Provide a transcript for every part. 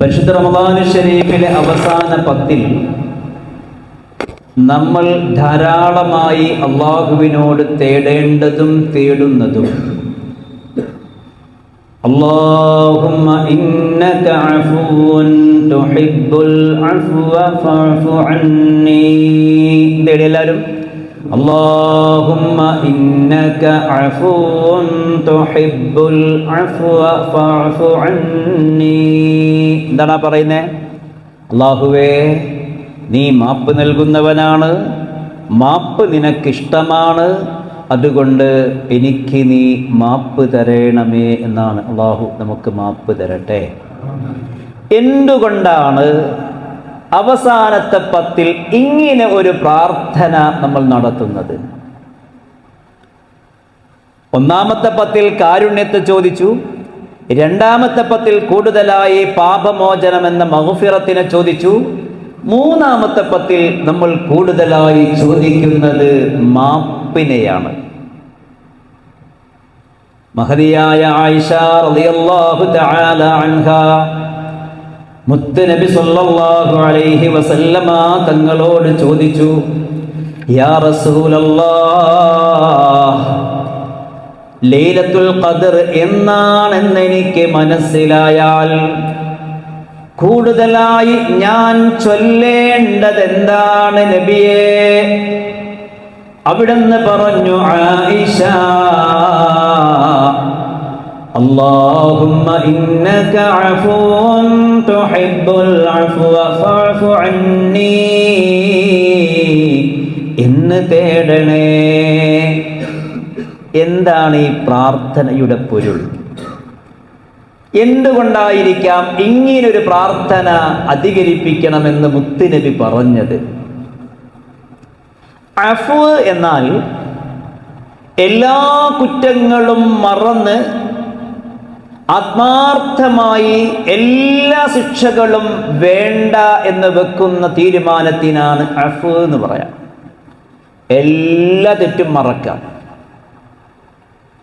പരിശുദ്ധ റമദാൻ ശരീഫിലെ അവസാന 10 നമ്മൾ ധാരാളമായി അള്ളാഹുവിനോട് തേടേണ്ടതും തേടുന്നതും അല്ലാഹുമ്മ ഇന്നക അഫൂൻ തുഹിബ്ബുൽ അഫ്വ ഫഅഫു അന്നി. എല്ലാവരും അല്ലാഹുമ്മ ഇന്നക അഫൂൻ തുഹിബ്ബുൽ അഫ്വ ഫഅഫു അന്നി. എന്താണ് പറയുന്നത്? അല്ലാഹുവേ, നീ മാപ്പ് നൽകുന്നവനാണ്, മാപ്പ് നിനക്കിഷ്ടമാണ്, അതുകൊണ്ട് എനിക്ക് നീ മാപ്പ് തരണമേ എന്നാണ്. അള്ളാഹു നമുക്ക് മാപ്പ് തരട്ടെ. എന്തുകൊണ്ടാണ് അവസാനത്തെ 10 ഇങ്ങനെ ഒരു പ്രാർത്ഥന നമ്മൾ നടത്തുന്നത്? ഒന്നാമത്തെ 10 കാരുണ്യത്തെ ചോദിച്ചു, രണ്ടാമത്തെ 10 കൂടുതലായി പാപമോചനം എന്ന മഗ്ഫിറത്തിനെ ചോദിച്ചു, മൂന്നാമത്തെ 10 നമ്മൾ കൂടുതലായി ചോദിക്കുന്നത് മാപ്പിനെയാണ്. മഹദിയായ ആയിഷ റളിയല്ലാഹു തആല അൻഹാ മുത്തുനബി സല്ലല്ലാഹു അലൈഹി വസല്ലമ തങ്ങളോട് ചോദിച്ചു, യാ റസൂലല്ലാഹ്, ലൈലത്തുൽ ഖദ്ർ എന്നാണെന്ന് എനിക്ക് മനസ്സിലായാൽ കൂടുതലായി ഞാൻ ചൊല്ലേണ്ടത് എന്താണ് നബിയേ? അവിടുന്ന് പറഞ്ഞു, ആയിഷ, അല്ലാഹുമ്മ ഇന്നക അഫൂൻ തുഹിബ്ബുൽ അഫ്വ ഫഅഫു അന്നി എന്ന് തേടണേ. എന്താണ് ഈ പ്രാർത്ഥനയുടെ പൊരുൾ? എന്തുകൊണ്ടായിരിക്കാം ഇങ്ങനൊരു പ്രാർത്ഥന അധികരിപ്പിക്കണമെന്ന് മുത്തുനബി പറഞ്ഞത്? അഫ്വ് എന്നാൽ എല്ലാ കുറ്റങ്ങളും മറന്ന് ആത്മാർത്ഥമായി എല്ലാ ശിക്ഷകളും വേണ്ട എന്ന് വെക്കുന്ന തീരുമാനത്തിനാണ് അഫ്വ് എന്ന് പറയാം. എല്ലാ തെറ്റും മറക്കാം,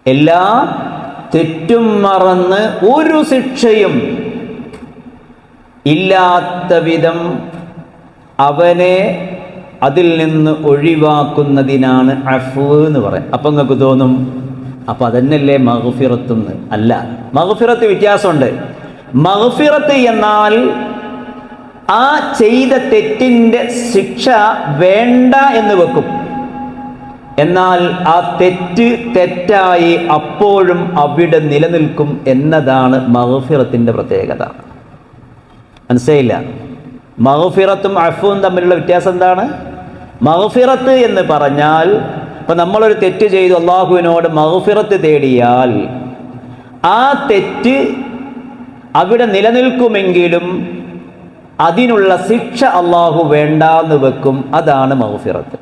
എല്ലാ തെറ്റും മറന്ന് ഒരു ശിക്ഷയും ഇല്ലാത്ത വിധം അവനെ അതിൽ നിന്ന് ഒഴിവാക്കുന്നതിനാണ് അഫ്വ് എന്ന് പറയാം. അപ്പം നിങ്ങൾക്ക് തോന്നും, അപ്പം അതന്നല്ലേ മഗ്ഫിറത്തുന്ന്? അല്ല, മഗ്ഫിറത്ത് വ്യത്യാസമുണ്ട്. മഗ്ഫിറത്ത് എന്നാൽ ആ ചെയ്ത തെറ്റിൻ്റെ ശിക്ഷ വേണ്ട എന്ന് വെക്കും, എന്നാൽ ആ തെറ്റ് തെറ്റായി അപ്പോഴും അവിടെ നിലനിൽക്കും എന്നതാണ് മഗ്ഫിറത്തിൻ്റെ പ്രത്യേകത. മനസ്സിലായില്ല? മഗ്ഫിറത്തും അഫ്വും തമ്മിലുള്ള വ്യത്യാസം എന്താണ്? മഗ്ഫിറത്ത് എന്ന് പറഞ്ഞാൽ, ഇപ്പം നമ്മളൊരു തെറ്റ് ചെയ്തു അള്ളാഹുവിനോട് മഗ്ഫിറത്ത് തേടിയാൽ ആ തെറ്റ് അവിടെ നിലനിൽക്കുമെങ്കിലും അതിനുള്ള ശിക്ഷ അള്ളാഹു വേണ്ടാന്ന് വെക്കും. അതാണ് മഗ്ഫിറത്ത്.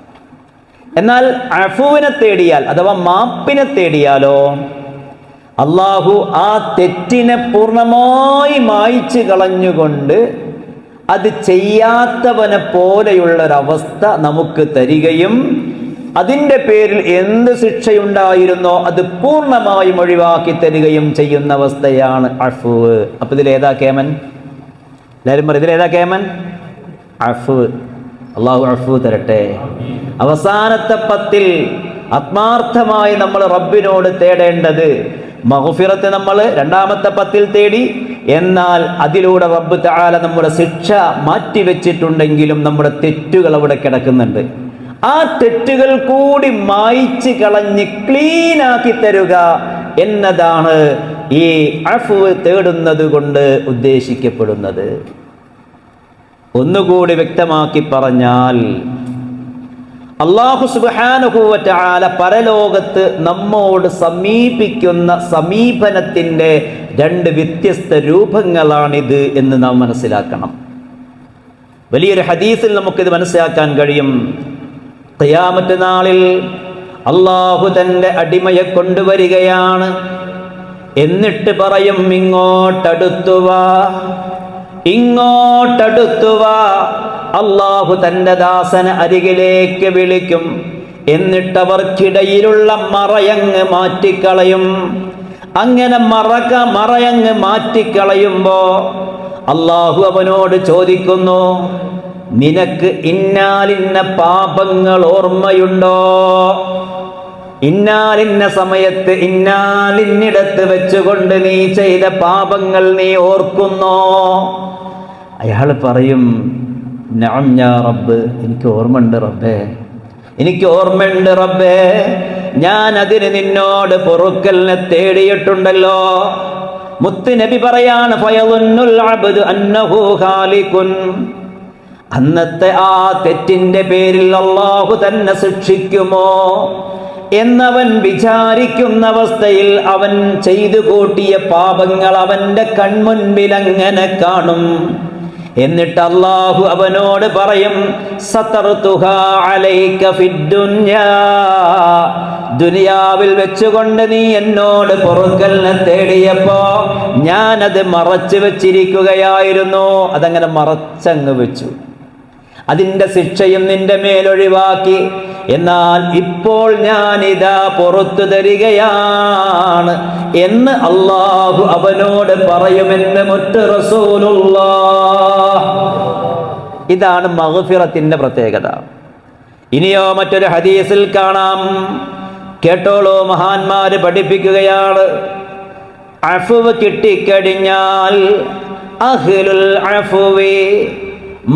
എന്നാൽ അഫുവിനെ തേടിയാൽ അഥവാ മാപ്പിനെ തേടിയാലോ അള്ളാഹു ആ തെറ്റിനെ പൂർണ്ണമായി മായ്ച്ചു കളഞ്ഞുകൊണ്ട് അത് ചെയ്യാത്തവനെ പോലെയുള്ളൊരവസ്ഥ നമുക്ക് തരികയും അതിൻ്റെ പേരിൽ എന്ത് ശിക്ഷയുണ്ടായിരുന്നോ അത് പൂർണ്ണമായും ഒഴിവാക്കി തരികയും ചെയ്യുന്ന അവസ്ഥയാണ് അഫ്വ്. അപ്പം ഇതിലേതാ കേമൻ? എല്ലാവരും പറയും, ഇതിലേതാ കേമൻ? അഫ്വ്. അള്ളാഹു അഫ്വ് തരട്ടെ. അവസാനത്തെ 10 ആത്മാർത്ഥമായി നമ്മൾ റബ്ബിനോട് തേടേണ്ടത് മഗ്ഫിറത്ത് നമ്മൾ രണ്ടാമത്തെ 10 തേടി, എന്നാൽ അതിലൂടെ റബ്ബ് തആല നമ്മുടെ ശിക്ഷ മാറ്റിവെച്ചിട്ടുണ്ടെങ്കിലും നമ്മുടെ തെറ്റുകൾ അവിടെ കിടക്കുന്നുണ്ട്. ആ തെറ്റുകൾ കൂടി മായ്ച്ച് കളഞ്ഞ് ക്ലീനാക്കി തരുക എന്നതാണ് ഈ അഫ്വ് തേടുന്നത് കൊണ്ട് ഉദ്ദേശിക്കപ്പെടുന്നത്. ഒന്നുകൂടി വ്യക്തമാക്കി പറഞ്ഞാൽ, അല്ലാഹു സുബ്ഹാനഹു വ തആല പരലോകത്ത് നമ്മോട് സമീപിക്കുന്ന സമീപനത്തിൻ്റെ 2 വ്യത്യസ്ത രൂപങ്ങളാണിത് എന്ന് നാം മനസ്സിലാക്കണം. വലിയൊരു ഹദീസിൽ നമുക്കിത് മനസ്സിലാക്കാൻ കഴിയും. ഖിയാമത്ത് നാളിൽ അല്ലാഹു തൻ്റെ അടിമയെ കൊണ്ടുവരികയാണ്. എന്നിട്ട് പറയും, ഇങ്ങോട്ടടുത്തുവാ, ഇങ്ങോട്ടടുത്തുവാ. അല്ലാഹു തൻ്റെ ദാസനെ അരികിലേക്ക് വിളിക്കും. എന്നിട്ടവർക്കിടയിലുള്ള മറയങ്ങ് മാറ്റിക്കളയും. അങ്ങനെ മറയങ്ങ് മാറ്റിക്കളയുമ്പോ അള്ളാഹു അവനോട് ചോദിക്കുന്നു, നിനക്ക് ഇന്നാലിന്ന പാപങ്ങൾ ഓർമ്മയുണ്ടോ? ഇന്നാലിന്ന സമയത്ത് ഇന്നാലിന്നിടത്ത് വെച്ചുകൊണ്ട് നീ ചെയ്ത പാപങ്ങൾ നീ ഓർക്കുന്നോ? അയാൾ പറയും, നഅം യാ റബ്ബ്, എനിക്ക് ഓർമ്മയുണ്ട് റബ്ബേ, എനിക്ക് ഓർമ്മയുണ്ട് റബ്ബേ, ഞാൻ അതിന് നിന്നോട് പൊറുക്കലിനെ തേടിയിട്ടുണ്ടല്ലോ. മുത്ത് നബി പറയാണ്, ഫയളുന്നുൽ അബ്ദു അന്നഹു ഖാലിഖുൻ, അന്നത്തെ ആ തെറ്റിന്റെ പേരിൽ അല്ലാഹു തന്നെ ശിക്ഷിക്കുമോ എന്നവൻ വിചാരിക്കുന്ന അവസ്ഥയിൽ അവൻ ചെയ്തു കൂട്ടിയ പാപങ്ങൾ അവന്റെ കൺമുൻപിൽ അങ്ങനെ കാണും. എന്നിട്ട് അല്ലാഹു അവനോട് പറയും, സതർതുഹാ അലൈക ഫിദ്ദുനിയാ, ദുനിയാവിൽ വെച്ചുകൊണ്ട് നീ എന്നോട് പൊറുക്കലിനെ തേടിയപ്പോ ഞാനത് മറച്ചു വെച്ചിരിക്കുകയായിരുന്നു. അതങ്ങനെ മറച്ചങ്ങ് വെച്ചു, അതിൻ്റെ ശിക്ഷയും നിന്റെ മേലൊഴിവാക്കി. എന്നാൽ ഇപ്പോൾ ഞാനിതാ പുറത്തു തരികയാണ് എന്ന് അല്ലാഹു അവനോട് പറയുമെന്ന് മുത്ത് റസൂലുള്ളാഹ്. ഇതാണ് മഗ്ഫിറത്തിന്റെ പ്രത്യേകത. ഇനിയോ മറ്റൊരു ഹദീസിൽ കാണാം, കേട്ടോളൂ, മഹാന്മാര് പഠിപ്പിക്കുകയാണ്, അഫ്വ് കിട്ടിക്കഴിഞ്ഞാൽ അഹ്ലുൽ അഫ്വി,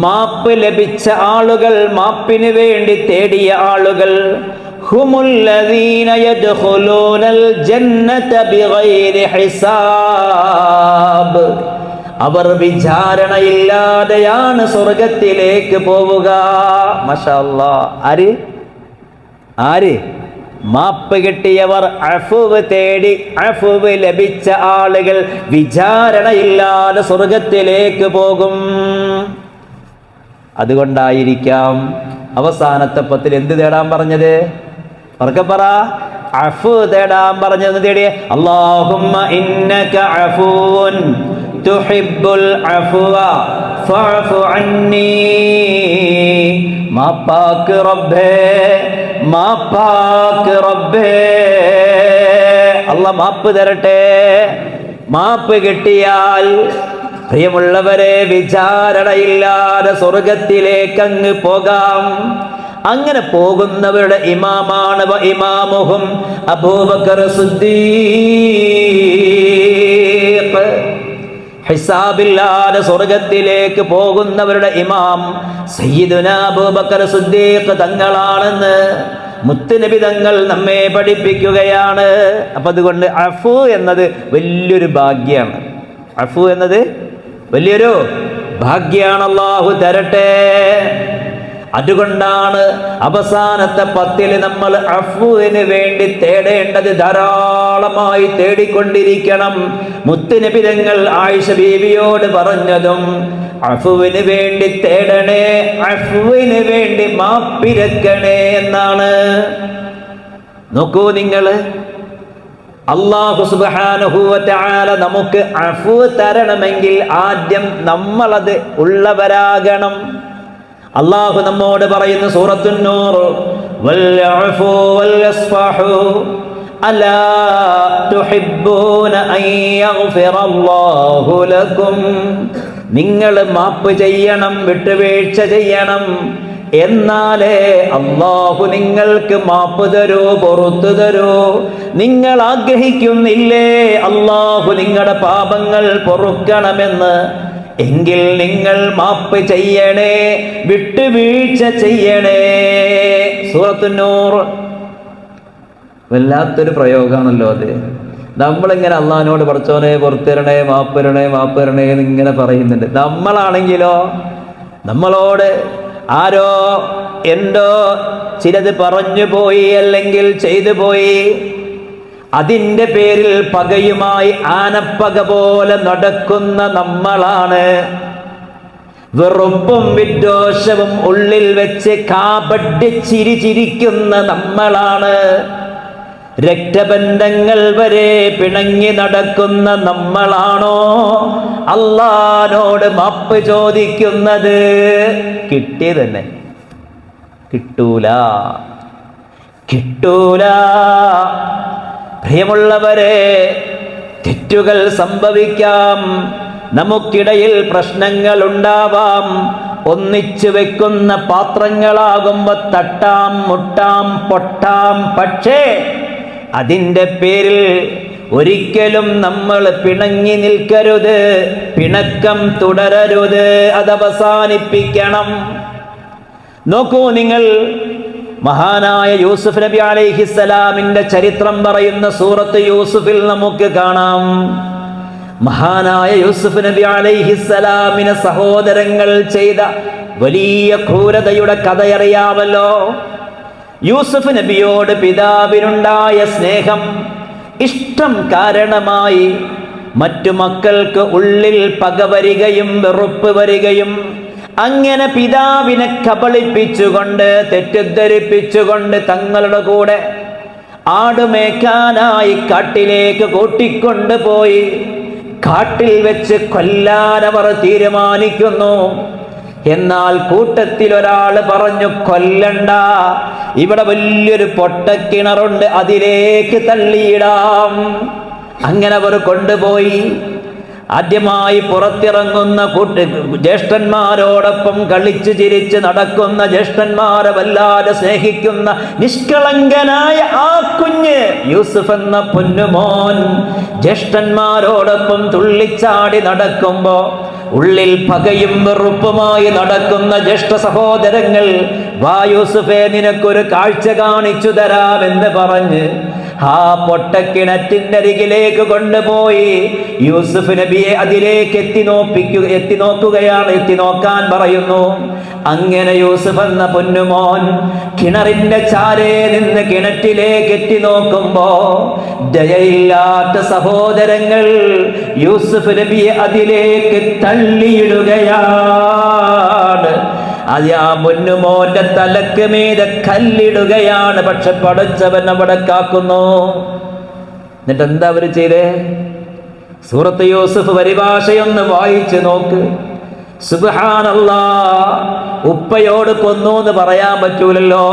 മാപ്പ് ലഭിച്ച ആളുകൾ, മാപ്പിന് വേണ്ടി തേടിയ ആളുകൾ, ഹുമുല്ലദീന യദ്ഖുലൂനൽ ജന്നത ബിഗൈരി ഹിസാബ്, അവർ വിചാരണയില്ലാതെയാണ് സ്വർഗത്തിലേക്ക് പോവുക. മാഷാ അല്ലാഹ്. ആര് ആര് മാപ്പ് കിട്ടിയവർ, അഫ്വ് തേടി അഫ്വ് ലഭിച്ച ആളുകൾ വിചാരണയില്ലാതെ സ്വർഗത്തിലേക്ക് പോകും. അതുകൊണ്ടായിരിക്കാം അവസാനത്തെ പത്തിൽ എന്ത് തേടാൻ പറഞ്ഞത്? ഉറക്കെ പറ, അഫ്വ് തേടാൻ പറഞ്ഞത്. തേടിയ അല്ലാഹുമ്മ ഇന്നക അഫൂൻ തുഹിബ്ബുൽ അഫ്വ ഫഅഫു അന്നീ, മാപ്പാക്ക് റബ്ബേ, മാപ്പാക്ക് റബ്ബേ, അല്ലാഹ് മാപ്പ് തരട്ടെ. മാപ്പ് കിട്ടിയാൽ പ്രിയമുള്ളവരെ വിചാരണയില്ലാതെ സ്വർഗത്തിലേക്ക് അങ്ങ് പോകാം. അങ്ങനെ പോകുന്നവരുടെ ഇമാമാണ് ഇമാമുഹും അബൂബക്കർ സിദ്ദീഖ്. ഹിസാബില്ലാതെ സ്വർഗത്തിലേക്ക് പോകുന്നവരുടെ ഇമാം സയ്യിദുനാ അബൂബക്കർ സിദ്ദീഖ് തങ്ങളാണെന്ന് മുത്തുനബി തങ്ങൾ നമ്മെ പഠിപ്പിക്കുകയാണ്. അപ്പൊ അതുകൊണ്ട് അഫു എന്നത് വലിയൊരു ഭാഗ്യമാണ്. അഫു എന്നത് വലിയൊരു ഭാഗ്യാണ്. അല്ലാഹു തരട്ടെ. അതുകൊണ്ടാണ് അവസാനത്തെ പത്തില് നമ്മൾ അഫ്വിന് വേണ്ടി തേടേണ്ടത് ധാരാളമായി തേടിക്കൊണ്ടിരിക്കണം. മുത്തുനബി തങ്ങൾ ആയിഷ ബീവിയോട് പറഞ്ഞതും അഫ്വിന് വേണ്ടി തേടണേ, അഫ്വിന് വേണ്ടി മാപ്പിരക്കണേ എന്നാണ്. നോക്കൂ നിങ്ങൾ, അല്ലാഹു സുബ്ഹാനഹു വ തആല നമുക്ക് അഫ്വ് തരണമെങ്കിൽ ആദ്യം നമ്മളത് ഉള്ളവരാകണം. അല്ലാഹു നമ്മോട് പറയുന്നു സൂറത്തുൻ നൂർ, വൽഅഫു വൽയസ്ഫഹു അലാ തുഹിബ്ബൂന അൻ യഗ്ഫിറല്ലാഹു ലക്കും. നിങ്ങൾ മാപ്പ് ചെയ്യണം, വിട്ടുവീഴ്ച ചെയ്യണം, എന്നാലേ അല്ലാഹു നിങ്ങൾക്ക് മാപ്പ് തരൂ, പുറത്തു തരൂ. നിങ്ങൾ ആഗ്രഹിക്കുന്നില്ലേ അല്ലാഹു നിങ്ങളുടെ പാപങ്ങൾ പൊറുക്കണമെന്ന്? എങ്കിൽ നിങ്ങൾ മാപ്പ് ചെയ്യണേ, വിട്ടുവീഴ്ച ചെയ്യണേ. സൂറത്തുൻ നൂർ വല്ലാത്തൊരു പ്രയോഗമാണല്ലോ അത്. നമ്മളിങ്ങനെ അള്ളാഹിനോട് പടച്ചോനെ പുറത്തിരണേ, മാപ്പിരണേ, മാപ്പിരണേ എന്നിങ്ങനെ പറയുന്നുണ്ട്. നമ്മളാണെങ്കിലോ, നമ്മളോട് ആരോ എന്തോ ചിലത് പറഞ്ഞു പോയി, അല്ലെങ്കിൽ ചെയ്തു പോയി, അതിൻ്റെ പേരിൽ പകയുമായി ആനപ്പക പോലെ നടക്കുന്ന നമ്മളാണ്. വെറുപ്പും വിദ്വേഷവും ഉള്ളിൽ വെച്ച് കാപട്യ ചിരിക്കുന്ന നമ്മളാണ്. രക്തബന്ധങ്ങൾ വരെ പിണങ്ങി നടക്കുന്ന നമ്മളാണോ അല്ലാഹുവോട് മാപ്പ് ചോദിക്കുന്നത്? കിട്ടിയ തന്നെ കിട്ടൂല, കിട്ടൂല. പ്രിയമുള്ളവരെ, തെറ്റുകൾ സംഭവിക്കാം, നമുക്കിടയിൽ പ്രശ്നങ്ങൾ ഉണ്ടാവാം. ഒന്നിച്ചു വെക്കുന്ന പാത്രങ്ങളാകുമ്പോ തട്ടാം, മുട്ടാം, പൊട്ടാം. പക്ഷേ അതിൻ്റെ പേരിൽ ഒരിക്കലും നമ്മൾ പിണങ്ങി നിൽക്കരുത്, പിണക്കം തുടരരുത്, അത് അവസാനിപ്പിക്കണം. നോക്കൂ നിങ്ങൾ, മഹാനായ യൂസുഫ് നബി അലൈഹിസ്സലാമിന്റെ ചരിത്രം പറയുന്ന സൂറത്ത് യൂസുഫിൽ നമുക്ക് കാണാം. മഹാനായ യൂസുഫ് നബി അലൈഹിസ്സലാമിന് സഹോദരങ്ങൾ ചെയ്ത വലിയ ക്രൂരതയുടെ കഥയറിയാമല്ലോ. യൂസുഫ് നബിയോട് പിതാവിനുണ്ടായ സ്നേഹം, ഇഷ്ടം കാരണമായി മറ്റു മക്കൾക്ക് ഉള്ളിൽ പക വരികയും വെറുപ്പ് വരികയും, അങ്ങനെ പിതാവിനെ കബളിപ്പിച്ചുകൊണ്ട് തെറ്റിദ്ധരിപ്പിച്ചുകൊണ്ട് തങ്ങളുടെ കൂടെ ആടുമേക്കാനായി കാട്ടിലേക്ക് കൂട്ടിക്കൊണ്ടുപോയി കാട്ടിൽ വെച്ച് കൊല്ലാൻ അവർ തീരുമാനിക്കുന്നു. എന്നാൽ കൂട്ടത്തിൽ ഒരാൾ പറഞ്ഞു, കൊല്ലണ്ട, ഇവിടെ വലിയൊരു പൊട്ടക്കിണറുണ്ട്, അതിലേക്ക് തള്ളിയിടാം. അങ്ങനെ അവർ കൊണ്ടുപോയി. ആദ്യമായി പുറത്തിറങ്ങുന്ന ജ്യേഷ്ഠന്മാരോടൊപ്പം കളിച്ചു ചിരിച്ച് നടക്കുന്ന, ജ്യേഷ്ഠന്മാരെ വല്ലാതെ സ്നേഹിക്കുന്ന നിഷ്കളങ്കനായ ആ കുഞ്ഞ് യൂസുഫ് എന്ന പൊന്നുമോൻ ജ്യേഷ്ഠന്മാരോടൊപ്പം തുള്ളിച്ചാടി നടക്കുമ്പോ ഉള്ളിൽ പകയും വെറുപ്പുമായി നടക്കുന്ന ജ്യേഷ്ഠ സഹോദരങ്ങൾ, വാ യൂസുഫേ, നിനക്കൊരു കാഴ്ച കാണിച്ചു തരാമെന്ന് പറഞ്ഞ് ആ പൊട്ടക്കിണറ്റിന്റെ അരികിലേക്ക് കൊണ്ടുപോയി യൂസുഫ് നബിയെ അതിലേക്ക് എത്തി നോക്കാൻ പറയുന്നു. അങ്ങനെ യൂസുഫ് എന്ന പൊന്നുമോൻ കിണറിന്റെ ചാരേ നിന്ന് കിണറ്റിലേക്ക് എത്തി നോക്കുമ്പോ ദയയില്ലാത്ത സഹോദരങ്ങൾ യൂസുഫ് നബിയെ അതിലേക്ക് തള്ളിയിടുകയാണ്. അത് ആ പൊന്നുമോന്റെ തലക്ക് മീതെ കല്ലിടുകയാണ്. പക്ഷെ പടച്ചവൻ അവിടെ കാക്കുന്നു. എന്നിട്ട് എന്താ അവര് ചെയ്തേ? സൂറത്ത് യൂസുഫ് പരിഭാഷയൊന്ന് വായിച്ചു നോക്ക്. സുബ്ഹാനല്ലാഹ്, ഉപ്പയോട് കൊന്നു എന്ന് പറയാൻ പറ്റൂലല്ലോ.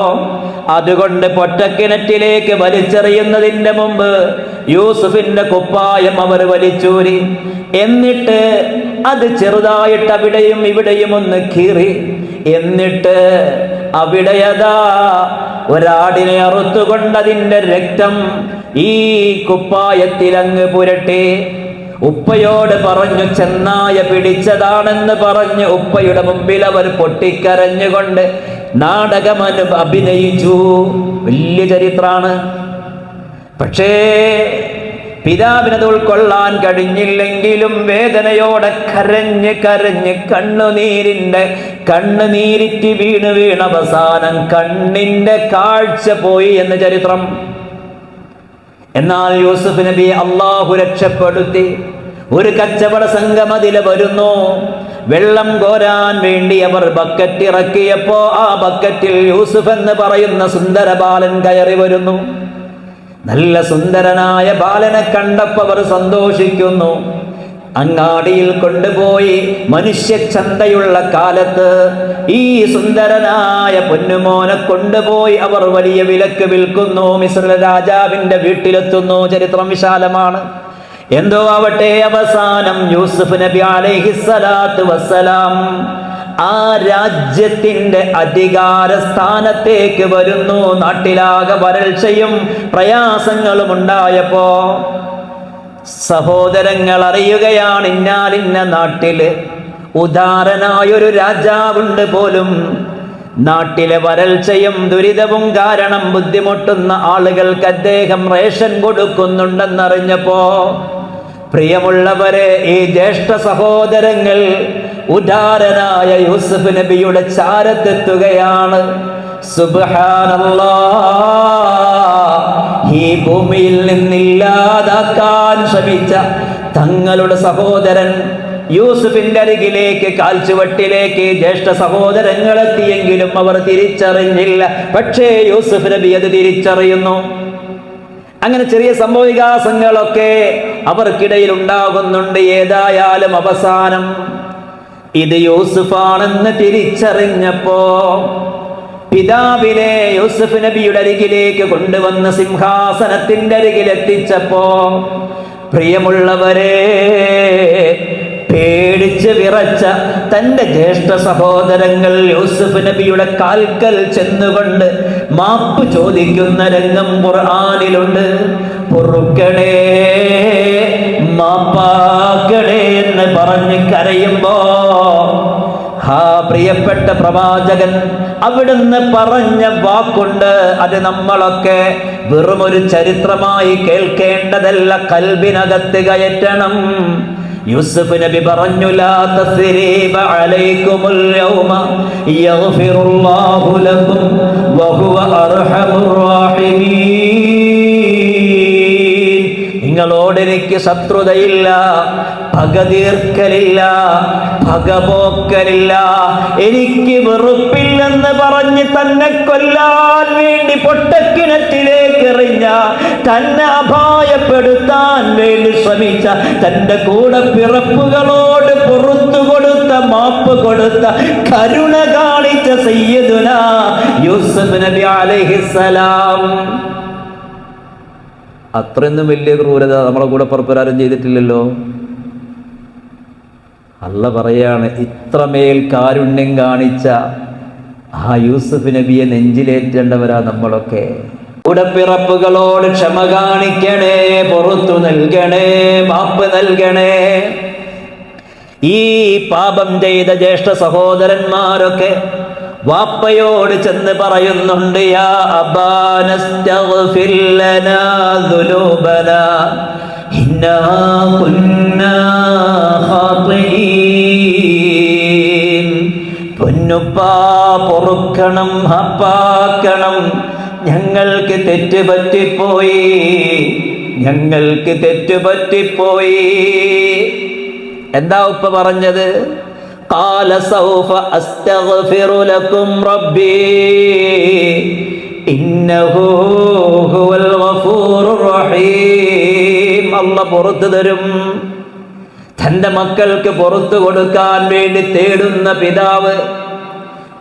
അതുകൊണ്ട് പൊട്ടക്കിണറ്റിലേക്ക് വലിച്ചെറിയുന്നതിന്റെ മുമ്പ് യൂസുഫിന്റെ കുപ്പായം അവർ വലിച്ചൂരി. എന്നിട്ട് അത് ചെറുതായിട്ട് അവിടെയും ഇവിടെയും ഒന്ന് കീറി. എന്നിട്ട് അവിടെയതാ ഒരാടിനെ അറുത്തുകൊണ്ടതിന്റെ രക്തം ഈ കുപ്പായത്തിൽ അങ്ങ് പുരട്ടി. ഉപ്പയോട് പറഞ്ഞു, ചെന്നായ പിടിച്ചതാണെന്ന് പറഞ്ഞ് ഉപ്പയുടെ മുമ്പിൽ അവർ പൊട്ടിക്കരഞ്ഞുകൊണ്ട് നാടകം അഭിനയിച്ചു. വലിയ ചരിത്രാണ്. പക്ഷേ പിതാവിനത് ഉൾക്കൊള്ളാൻ കഴിഞ്ഞില്ലെങ്കിലും വേദനയോടെ കരഞ്ഞ് കണ്ണുനീരിറ്റ് വീണ് അവസാനം കണ്ണിന്റെ കാഴ്ച പോയി എന്ന് ചരിത്രം. എന്നാൽ യൂസുഫ് നബി അള്ളാഹു രക്ഷപ്പെടുത്തി. ഒരു കച്ചവട സംഘം അതിൽ വരുന്നു. വെള്ളം കോരാൻ വേണ്ടി അവർ ബക്കറ്റ് ഇറക്കിയപ്പോ ആ ബക്കറ്റിൽ യൂസുഫ് എന്ന് പറയുന്ന സുന്ദര ബാലൻ കയറി വരുന്നു. നല്ല സുന്ദരനായ ബാലനെ കണ്ടപ്പോൾ അവർ സന്തോഷിക്കുന്നു. അങ്ങാടിയിൽ കൊണ്ടുപോയി മനുഷ്യ ചന്തയുള്ള കാലത്ത് ഈ സുന്ദരനായ പൊന്നുമോനെ കൊണ്ടുപോയി അവർ വലിയ വിലക്ക് വിൽക്കുന്നു. മിസ്ര രാജാവിന്റെ വീട്ടിലെത്തുന്നു. ചരിത്രം വിശാലമാണ്. എന്തോ ആവട്ടെ, അവസാനം യൂസുഫ് നബി അലൈഹിസ്സലാത്തു വസ്സലാം ആ രാജ്യത്തിന്റെ അധികാര സ്ഥാനത്തേക്ക് വരുന്നു. നാട്ടിലാകെ വരൾച്ചയും പ്രയാസങ്ങളും ഉണ്ടായപ്പോ സഹോദരങ്ങൾ അറിയുകയാണ്, ഇന്നാലിന്ന നാട്ടില് ഉദാരനായൊരു രാജാവുണ്ട് പോലും. നാട്ടിലെ വരൾച്ചയും ദുരിതവും കാരണം ബുദ്ധിമുട്ടുന്ന ആളുകൾക്ക് അദ്ദേഹം റേഷൻ കൊടുക്കുന്നുണ്ടെന്നറിഞ്ഞപ്പോ, പ്രിയമുള്ളവരെ, ഈ ജ്യേഷ്ഠ സഹോദരങ്ങൾ ഉദാരനായ യൂസുഫ് നബിയുടെ ചാരത്തെത്തുകയാണ്. സുബ്ഹാനല്ലാഹ്, ഈ ഭൂമിയിൽ നിന്നില്ലാതാക്കാൻ ശ്രമിച്ച തങ്ങളുടെ സഹോദരൻ യൂസുഫിന്റെ അരികിലേക്ക്, കാൽച്ചുവട്ടിലേക്ക് ജ്യേഷ്ഠ സഹോദരങ്ങൾ എത്തിയെങ്കിലും അവർ തിരിച്ചറിഞ്ഞില്ല. പക്ഷേ യൂസുഫ് നബി അത് തിരിച്ചറിയുന്നു. അങ്ങനെ ചെറിയ സംഭവവികാസങ്ങളൊക്കെ അവർക്കിടയിൽ ഉണ്ടാകുന്നുണ്ട്. ഏതായാലും അവസാനം ഇത് യൂസുഫാണെന്ന് തിരിച്ചറിഞ്ഞപ്പോ പിതാവിനെ യൂസുഫ് നബിയുടെ അരികിലേക്ക് കൊണ്ടുവന്ന് സിംഹാസനത്തിന്റെ അരികിലെത്തിച്ചപ്പോ, പ്രിയമുള്ളവരെ, പേടിച്ച് വിറച്ച തൻ്റെ ജ്യേഷ്ഠ സഹോദരങ്ങൾ യൂസുഫ് നബിയുടെ കാൽക്കൽ ചെന്നുകൊണ്ട് മാപ്പ് ചോദിക്കുന്ന രംഗം ഖുർആനിലുണ്ട്. പൊറുക്കണേ, മാപ്പാക്കണേ എന്ന് പറഞ്ഞ് കരയുമ്പോ പ്രിയപ്പെട്ട പ്രവാചകൻ അവിടുന്ന് പറഞ്ഞ വാക്കുണ്ട്. അത് നമ്മളൊക്കെ വെറുമൊരു ചരിത്രമായി കേൾക്കേണ്ടതല്ല, കൽബിനകത്ത് കയറ്റണം. യൂസുഫ് നബി പറഞ്ഞു, ലാ തസ്രീബ അലൈക്കുമുൽ യൗമ യഗ്ഫിറുല്ലാഹു ലക്കും വഹുവ അർഹമുർ റഹീമീൻ. നിങ്ങളോട് എനിക്ക് ശത്രുതയില്ല, പക തീർക്കലില്ല, പകപോക്കലില്ല, എനിക്ക് വെറുപ്പില്ലെന്ന് പറഞ്ഞ് തന്നെ കൊല്ലാൻ വേണ്ടി പൊട്ടക്കിണറ്റിലേക്ക് എറിഞ്ഞ, തന്നെ അപായപ്പെടുത്താൻ വേണ്ടി ശ്രമിച്ച തന്റെ കൂടെ പിറപ്പുകളോട് പുറത്തു കൊടുത്ത, മാപ്പ് കൊടുത്ത, കരുണ കാണിച്ച സയ്യിദുനാ യൂസുഫ് നബി അലൈഹിസ്സലാം. അത്രയൊന്നും വലിയ ക്രൂരത നമ്മളെ കൂടെ പുറപ്പെടാരും ചെയ്തിട്ടില്ലല്ലോ. അല്ല പറയാണ്, ഇത്രമേൽ കാരുണ്യം കാണിച്ച ആ യൂസുഫ് നബിയെ നെഞ്ചിലേറ്റേണ്ടവരാ നമ്മളൊക്കെ. ഉടപ്പിറപ്പുകളോട് ക്ഷമ കാണിക്കണേ, പുറത്തു നൽകണേ, മാപ്പ് നൽകണേ. ഈ പാപം ചെയ്ത ജ്യേഷ്ഠ സഹോദരന്മാരൊക്കെ വാപ്പയോട് ചെന്ന് പറയുന്നുണ്ട്, യാ അബാനസ്തഗ്ഫിർ ലനാ ദുനൂബനാ ഇന്നാ കുന്നാ ഖാതിഈൻ. പൊന്നുപ്പാ പൊറുക്കണം, ഹപ്പാക്കണം, ഞങ്ങൾക്ക് തെറ്റുപറ്റിപ്പോയി, ഞങ്ങൾക്ക് തെറ്റുപറ്റിപ്പോയി. എന്താ ഉപ്പ പറഞ്ഞത്? ഖാല സൗഫ അസ്തഗ്ഫിറു ലക്കും റബ്ബി ഇന്നഹു ഹുവൽ ഗഫൂറുർ റഹീം. അല്ലാഹ് പുറത്തു തരും. തൻ്റെ മക്കൾക്ക് പുറത്തു കൊടുക്കാൻ വേണ്ടി തേടുന്ന പിതാവ്.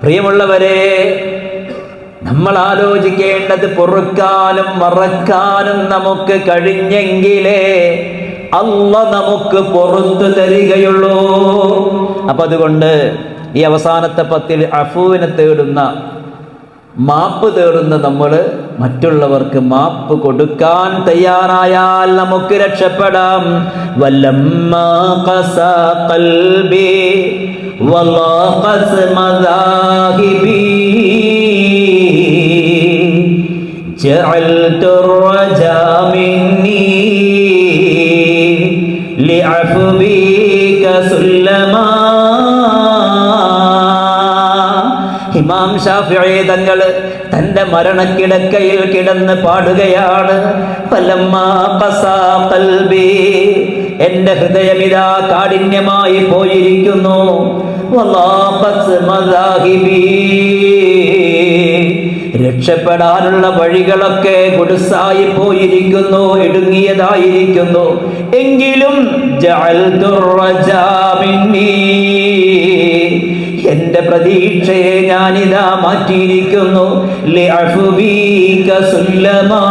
പ്രിയമുള്ളവരെ, നമ്മൾ ആലോചിക്കേണ്ടത്, പൊറുക്കാനും മറക്കാനും നമുക്ക് കഴിഞ്ഞെങ്കിലേ അല്ലാഹ് നമുക്ക് പുറത്തു തരികയുള്ളൂ. അപ്പൊ അതുകൊണ്ട് ഈ അവസാനത്തെ പത്തിൽ അഫൂവിനെ തേടുന്ന, മാപ്പ് തേടുന്ന നമ്മൾ മറ്റുള്ളവർക്ക് മാപ്പ് കൊടുക്കാൻ തയ്യാറായാൽ നമുക്ക് രക്ഷപ്പെടാം. വല്ലമ്മാ ഖസാ ഖൽബി വളഖസ് മദാഹിബി ജഅൽതു റജാ മിന്നി ലിഅഫ്വിക സുല്ലമാ. ഇമാം ശാഫിഈ തങ്ങൾ തന്റെ മരണക്കിടക്കയിൽ കിടന്ന് പാടുകയാണ്, ഫലമ്മാ ഖസാ ഖൽബി, എന്റെ ഹൃദയമിതാ കാഠിന്യമായി പോയിരിക്കുന്നു, വളഖസ് മദാഹിബി, രക്ഷപ്പെടാനുള്ള വഴികളൊക്കെ ഗുഡ്സായി പോയിരിക്കുന്നു, ഇടുങ്ങിയതായിരിക്കുന്നു. എങ്കിലും ജഅൽതു റജാ മിന്നി, എന്റെ പ്രതീക്ഷയെ ഞാനിതാ മാറ്റിയിരിക്കുന്നു, ലിഅഫ്വിക സുല്ലമാ,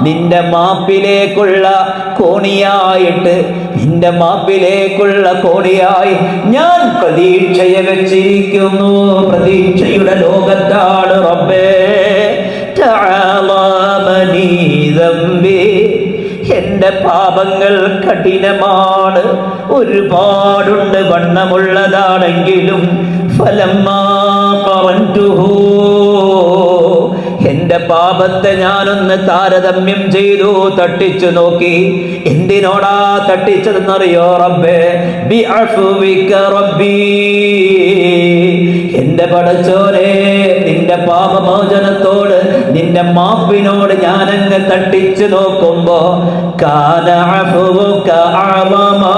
നിന്റെ മാപ്പിലേക്കുള്ള കോണിയായിട്ട്, നിന്റെ മാപ്പിലേക്കുള്ള കോണിയായി ഞാൻ പ്രതീക്ഷയെ വെച്ചിരിക്കുന്നു. പ്രതീക്ഷയുടെ ലോകത്താണ് റബ്ബേ. തഅലമനി ദംബി, എന്റെ പാപങ്ങൾ കഠിനമാണ്, ഒരുപാടുണ്ട്, വണ്ണമുള്ളതാണെങ്കിലും ഫലമ്മാ ഖറൻതുഹു, എന്റെ പാപത്തെ ഞാനൊന്ന് താരതമ്യം ചെയ്തു, തട്ടിച്ചു നോക്കി. എന്തിനോടാ തട്ടിച്ചതെന്നറിയോ റബ്ബേ? ബിഅഫ്വിക റബ്ബി, എന്റെ പടച്ചോനെ, നിന്റെ പാപമോചനത്തോട്, നിന്റെ മാപ്പിനോട് ഞാനങ്ങ് തട്ടിച്ചു നോക്കുമ്പോ കാന അഫ്വുക അഅളമാ,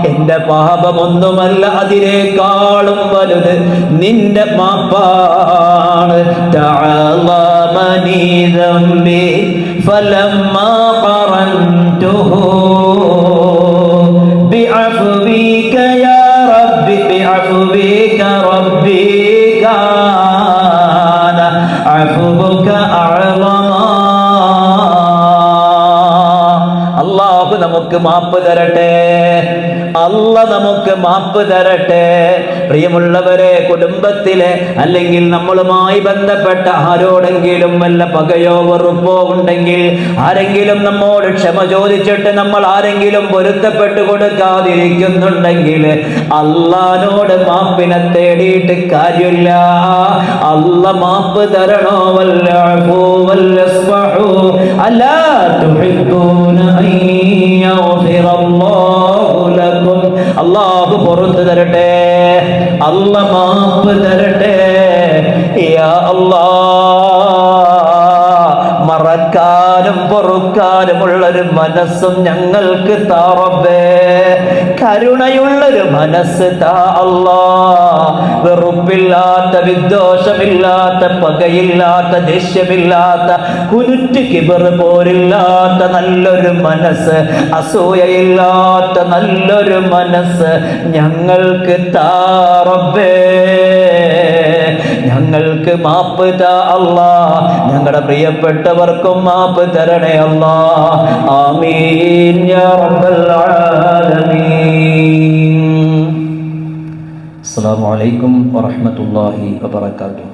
എന്റെ പാപമൊന്നുമല്ല, അതിനേക്കാളും വലുത് നിന്റെ മാപ്പാണ്. തഅലമനി ദംബി ഫലമ്മാ ഖറൻതുഹു ബിഅഫ്വിക യാ റബ്ബി, ബിഅഫ്വിക റബ്ബി കാന അഫ്വുക അഅളമാ. മാപ്പ് തരട്ടെ. അല്ലാഹ് നമുക്ക് മാപ്പ് തരട്ടെ. പ്രിയമുള്ളവരെ, കുടുംബത്തിലെ അല്ലെങ്കിൽ നമ്മളുമായി ബന്ധപ്പെട്ട ആരോടെങ്കിലും വല്ല പകയോ വെറുപ്പോ ഉണ്ടെങ്കിൽ, ആരെങ്കിലും നമ്മോട് ക്ഷമ ചോദിച്ചിട്ട് നമ്മൾ ആരെങ്കിലും പൊരുത്തപ്പെട്ടു കൊടുക്കാതിരിക്കുന്നുണ്ടെങ്കിൽ അല്ലാഹ്നോട് മാപ്പിനെ തേടിയിട്ട് കാര്യമില്ല. അല്ലാഹ് മാപ്പ് തരണോ. വല്ലഅഫു വല്ലസ്ഫഹു അലാ തുഹിബ്ബൂന അൻ യഗ്ഫിറല്ലാഹു ലക്കും. അല്ലാഹു പുറത്തു തരട്ടെ, അല്ലാഹ് മാപ്പ് തരട്ടെ. യാ അല്ലാഹ്, മറക്കാനും പൊറുക്കാനുമുള്ളൊരു മനസ്സും ഞങ്ങൾക്ക് താ റബ്ബേ. കരുണയുള്ളൊരു മനസ്സ് താ അല്ലാഹ്. വെറുപ്പില്ലാത്ത, വിദ്വേഷമില്ലാത്ത, പകയില്ലാത്ത, ദേഷ്യമില്ലാത്ത, കുനുറ്റ് കിബർ പോരില്ലാത്ത നല്ലൊരു മനസ്സ്, അസൂയയില്ലാത്ത നല്ലൊരു മനസ്സ് ഞങ്ങൾക്ക് താ റബ്ബേ. ഞങ്ങൾക്ക് മാപ്പ് താ അല്ലാഹ്. ഞങ്ങളുടെ പ്രിയപ്പെട്ടവർക്കും മാപ്പ് തരണേ അല്ലാഹ്. ആമീൻ യാ റബ്ബൽ ആലമീൻ. അസ്സലാമു അലൈക്കും വറഹ്മത്തുള്ളാഹി വബറകാതുഹു.